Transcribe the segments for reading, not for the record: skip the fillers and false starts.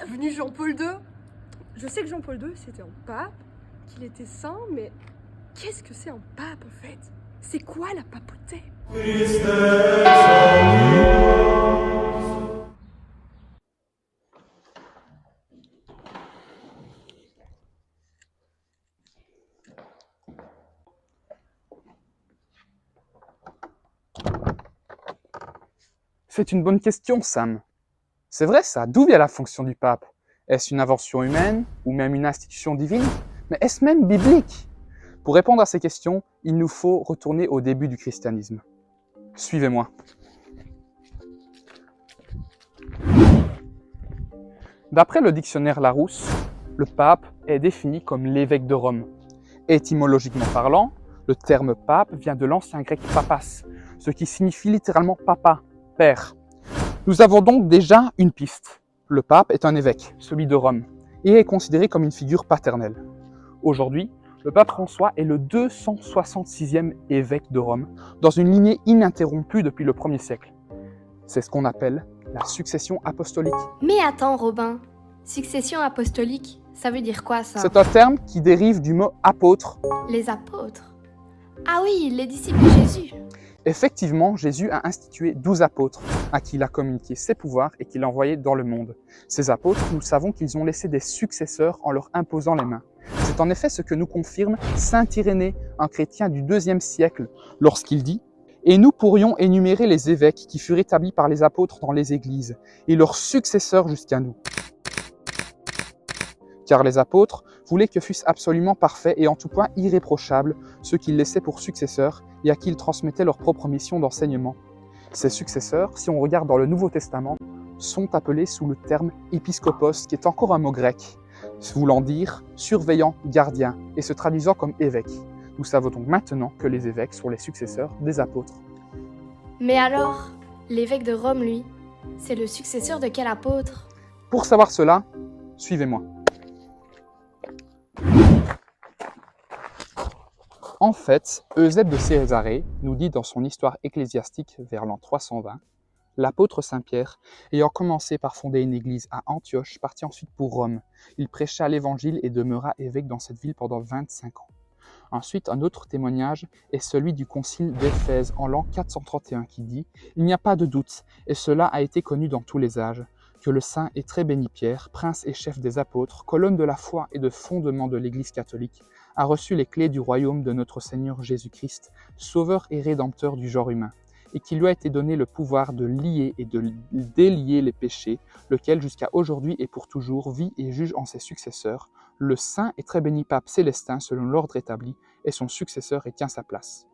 Bienvenue Jean-Paul II. Je sais que Jean-Paul II, c'était un pape, qu'il était saint, mais qu'est-ce que c'est un pape en fait? C'est quoi la papauté? C'est une bonne question, Sam. C'est vrai ça, d'où vient la fonction du pape? Est-ce une invention humaine ou même une institution divine? Mais est-ce même biblique? Pour répondre à ces questions, il nous faut retourner au début du christianisme. Suivez-moi. D'après le dictionnaire Larousse, le pape est défini comme l'évêque de Rome. Étymologiquement parlant, le terme pape vient de l'ancien grec papas, ce qui signifie littéralement papa, père. Nous avons donc déjà une piste. Le pape est un évêque, celui de Rome, et est considéré comme une figure paternelle. Aujourd'hui, le pape François est le 266e évêque de Rome, dans une lignée ininterrompue depuis le 1er siècle. C'est ce qu'on appelle la succession apostolique. Mais attends, Robin, succession apostolique, ça veut dire quoi ça? C'est un terme qui dérive du mot apôtre. Les apôtres? Ah oui, les disciples de Jésus. Effectivement, Jésus a institué 12 apôtres à qui il a communiqué ses pouvoirs et qu'il a envoyés dans le monde. Ces apôtres, nous savons qu'ils ont laissé des successeurs en leur imposant les mains. C'est en effet ce que nous confirme saint Irénée, un chrétien du IIe siècle, lorsqu'il dit « Et nous pourrions énumérer les évêques qui furent établis par les apôtres dans les églises, et leurs successeurs jusqu'à nous. » Car les apôtres voulaient que fussent absolument parfaits et en tout point irréprochables ceux qu'ils laissaient pour successeurs et à qui ils transmettaient leur propre mission d'enseignement. Ces successeurs, si on regarde dans le Nouveau Testament, sont appelés sous le terme épiscopos, qui est encore un mot grec, voulant dire surveillant, gardien, et se traduisant comme évêque. Nous savons donc maintenant que les évêques sont les successeurs des apôtres. Mais alors, l'évêque de Rome, lui, c'est le successeur de quel apôtre? Pour savoir cela, suivez-moi. En fait, Eusèbe de Césarée nous dit dans son histoire ecclésiastique vers l'an 320, l'apôtre Saint-Pierre, ayant commencé par fonder une église à Antioche, partit ensuite pour Rome. Il prêcha l'évangile et demeura évêque dans cette ville pendant 25 ans. Ensuite, un autre témoignage est celui du concile d'Éphèse en l'an 431 qui dit « Il n'y a pas de doute, et cela a été connu dans tous les âges, que le saint et très béni Pierre, prince et chef des apôtres, colonne de la foi et de fondement de l'Église catholique, a reçu les clés du royaume de notre Seigneur Jésus-Christ, sauveur et rédempteur du genre humain, et qu'il lui a été donné le pouvoir de lier et de délier les péchés, lequel jusqu'à aujourd'hui et pour toujours vit et juge en ses successeurs, le saint et très béni pape Célestin selon l'ordre établi, est son successeur et tient sa place. »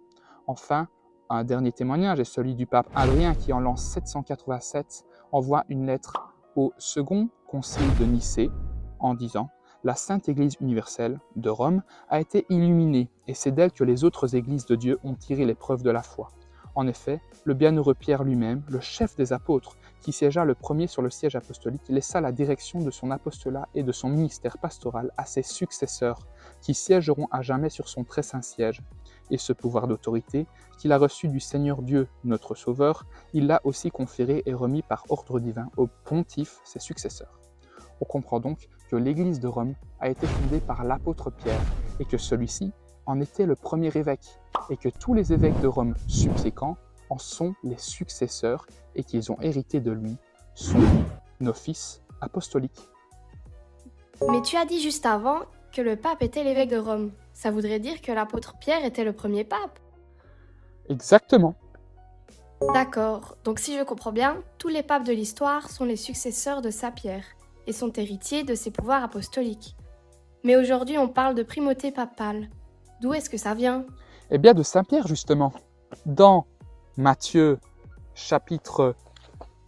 Enfin, un dernier témoignage est celui du pape Adrien qui en l'an 787 envoie une lettre au second concile de Nicée en disant « La Sainte Église universelle de Rome a été illuminée et c'est d'elle que les autres églises de Dieu ont tiré les preuves de la foi. » En effet, le bienheureux Pierre lui-même, le chef des apôtres, qui siégea le premier sur le siège apostolique, laissa la direction de son apostolat et de son ministère pastoral à ses successeurs, qui siégeront à jamais sur son très saint siège. Et ce pouvoir d'autorité, qu'il a reçu du Seigneur Dieu, notre Sauveur, il l'a aussi conféré et remis par ordre divin aux pontifes, ses successeurs. On comprend donc que l'Église de Rome a été fondée par l'apôtre Pierre et que celui-ci en était le premier évêque, et que tous les évêques de Rome subséquents en sont les successeurs et qu'ils ont hérité de lui son office apostolique. Mais tu as dit juste avant que le pape était l'évêque de Rome. Ça voudrait dire que l'apôtre Pierre était le premier pape. Exactement. D'accord, donc si je comprends bien, tous les papes de l'histoire sont les successeurs de Saint Pierre et sont héritiers de ses pouvoirs apostoliques. Mais aujourd'hui on parle de primauté papale. D'où est-ce que ça vient? Eh bien de Saint-Pierre justement. Dans Matthieu chapitre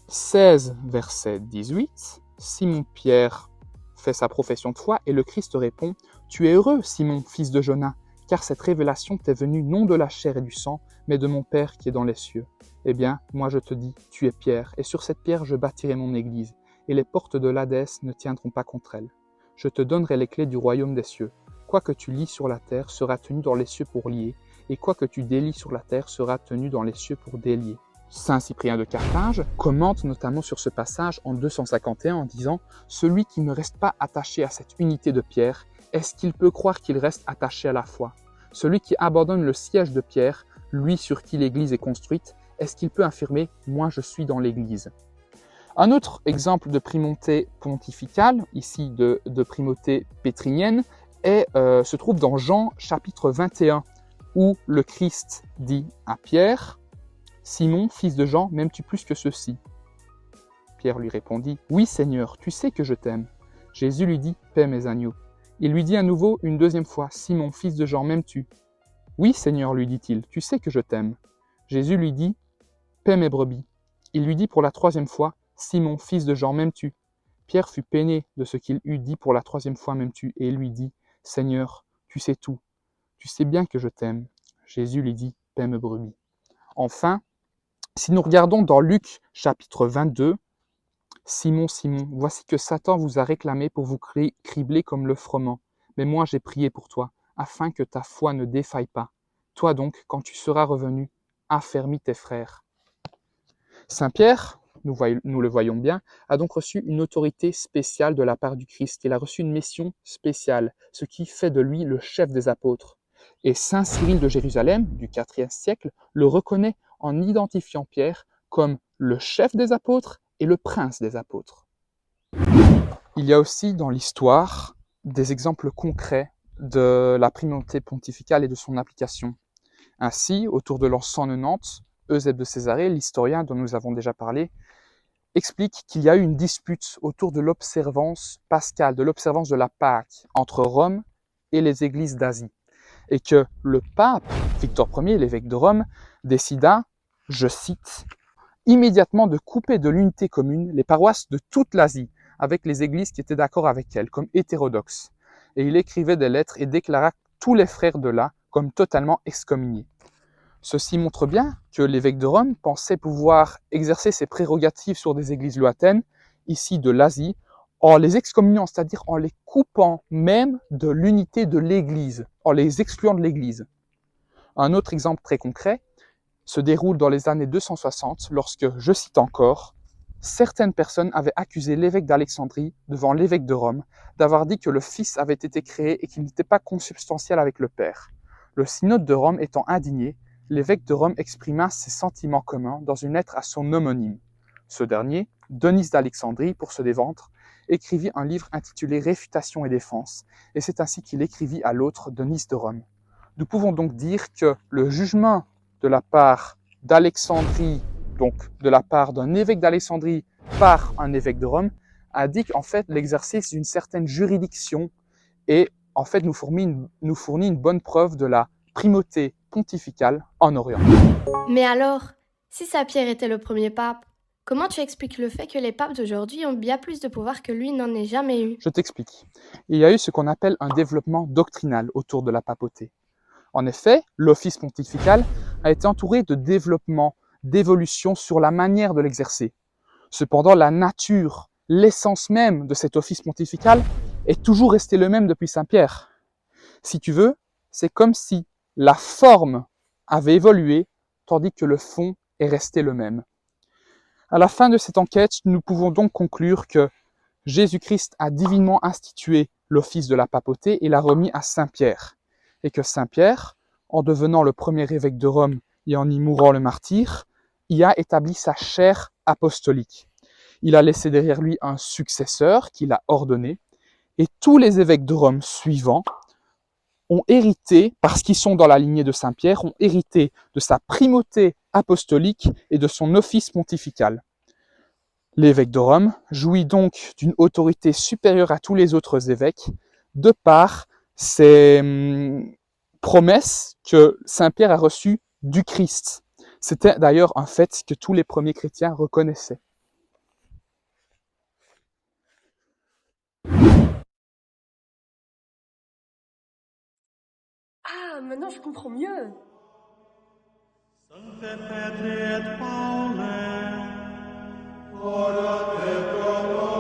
16 verset 18, Simon-Pierre fait sa profession de foi et le Christ répond « Tu es heureux, Simon, fils de Jonas, car cette révélation t'est venue non de la chair et du sang, mais de mon Père qui est dans les cieux. Eh bien, moi je te dis, tu es Pierre, et sur cette pierre je bâtirai mon église, et les portes de l'Hadès ne tiendront pas contre elle. Je te donnerai les clés du royaume des cieux. Quoi que tu lies sur la terre sera tenu dans les cieux pour lier, et quoi que tu délies sur la terre sera tenu dans les cieux pour délier. Saint Cyprien de Carthage commente notamment sur ce passage en 251 en disant « Celui qui ne reste pas attaché à cette unité de Pierre, est-ce qu'il peut croire qu'il reste attaché à la foi? Celui qui abandonne le siège de Pierre, lui sur qui l'Église est construite, est-ce qu'il peut affirmer « Moi je suis dans l'Église » ?» Un autre exemple de primauté pontificale, ici de primauté pétrinienne, se trouve dans Jean chapitre 21, où le Christ dit à Pierre « Simon, fils de Jean, m'aimes-tu plus que ceux-ci » Pierre lui répondit « Oui, Seigneur, tu sais que je t'aime. » Jésus lui dit « Paix mes agneaux. » Il lui dit à nouveau une deuxième fois « Simon, fils de Jean, m'aimes-tu » Oui, Seigneur, lui dit-il, tu sais que je t'aime. Jésus lui dit « Paix mes brebis. » Il lui dit pour la troisième fois « Simon, fils de Jean, m'aimes-tu » Pierre fut peiné de ce qu'il eût dit pour la troisième fois « M'aimes-tu » et lui dit « Seigneur, tu sais tout. Tu sais bien que je t'aime. » Jésus lui dit « Paix mes brebis. » Enfin, si nous regardons dans Luc chapitre 22, « Simon, Simon, voici que Satan vous a réclamé pour vous cribler comme le froment. Mais moi j'ai prié pour toi, afin que ta foi ne défaille pas. Toi donc, quand tu seras revenu, affermis tes frères. » Saint Pierre, nous le voyons bien, a donc reçu une autorité spéciale de la part du Christ. Il a reçu une mission spéciale, ce qui fait de lui le chef des apôtres. Et Saint Cyril de Jérusalem, du IVe siècle, le reconnaît en identifiant Pierre comme le chef des apôtres et le prince des apôtres. Il y a aussi dans l'histoire des exemples concrets de la primauté pontificale et de son application. Ainsi, autour de l'an 190, Eusèbe de Césarée, l'historien dont nous avons déjà parlé, explique qu'il y a eu une dispute autour de l'observance pascale, de l'observance de la Pâque entre Rome et les églises d'Asie. Et que le pape, Victor Ier, l'évêque de Rome, décida, je cite, « immédiatement de couper de l'unité commune les paroisses de toute l'Asie, avec les églises qui étaient d'accord avec elles, comme hétérodoxes. » Et il écrivait des lettres et déclara tous les frères de là comme totalement excommuniés. Ceci montre bien que l'évêque de Rome pensait pouvoir exercer ses prérogatives sur des églises lointaines, ici de l'Asie, en les excommuniant, c'est-à-dire en les coupant même de l'unité de l'Église, en les excluant de l'Église. Un autre exemple très concret se déroule dans les années 260, lorsque, je cite encore, « Certaines personnes avaient accusé l'évêque d'Alexandrie devant l'évêque de Rome d'avoir dit que le Fils avait été créé et qu'il n'était pas consubstantiel avec le Père. Le synode de Rome étant indigné, l'évêque de Rome exprima ses sentiments communs dans une lettre à son homonyme. Ce dernier, Denys d'Alexandrie, pour se défendre, écrivit un livre intitulé « Réfutation et défense », et c'est ainsi qu'il écrivit à l'autre, Denys de Rome. Nous pouvons donc dire que le jugement de la part d'Alexandrie, donc de la part d'un évêque d'Alexandrie par un évêque de Rome, indique en fait l'exercice d'une certaine juridiction et en fait nous fournit une bonne preuve de la primauté pontificale en Orient. Mais alors, si Saint Pierre était le premier pape, comment tu expliques le fait que les papes d'aujourd'hui ont bien plus de pouvoir que lui n'en ait jamais eu? Je t'explique. Il y a eu ce qu'on appelle un développement doctrinal autour de la papauté. En effet, l'office pontifical a été entouré de développement, d'évolution sur la manière de l'exercer. Cependant, la nature, l'essence même de cet office pontifical est toujours restée le même depuis Saint Pierre. Si tu veux, c'est comme si la forme avait évolué, tandis que le fond est resté le même. À la fin de cette enquête, nous pouvons donc conclure que Jésus-Christ a divinement institué l'office de la papauté et l'a remis à Saint Pierre, et que Saint Pierre, en devenant le premier évêque de Rome et en y mourant le martyr, y a établi sa chaire apostolique. Il a laissé derrière lui un successeur qu'il a ordonné, et tous les évêques de Rome suivants ont hérité, parce qu'ils sont dans la lignée de Saint Pierre, ont hérité de sa primauté apostolique et de son office pontifical. L'évêque de Rome jouit donc d'une autorité supérieure à tous les autres évêques, de par ces promesses que Saint Pierre a reçues du Christ. C'était d'ailleurs un fait que tous les premiers chrétiens reconnaissaient. Ah, maintenant je comprends mieux. Sancte Petri et Paule, ora te pro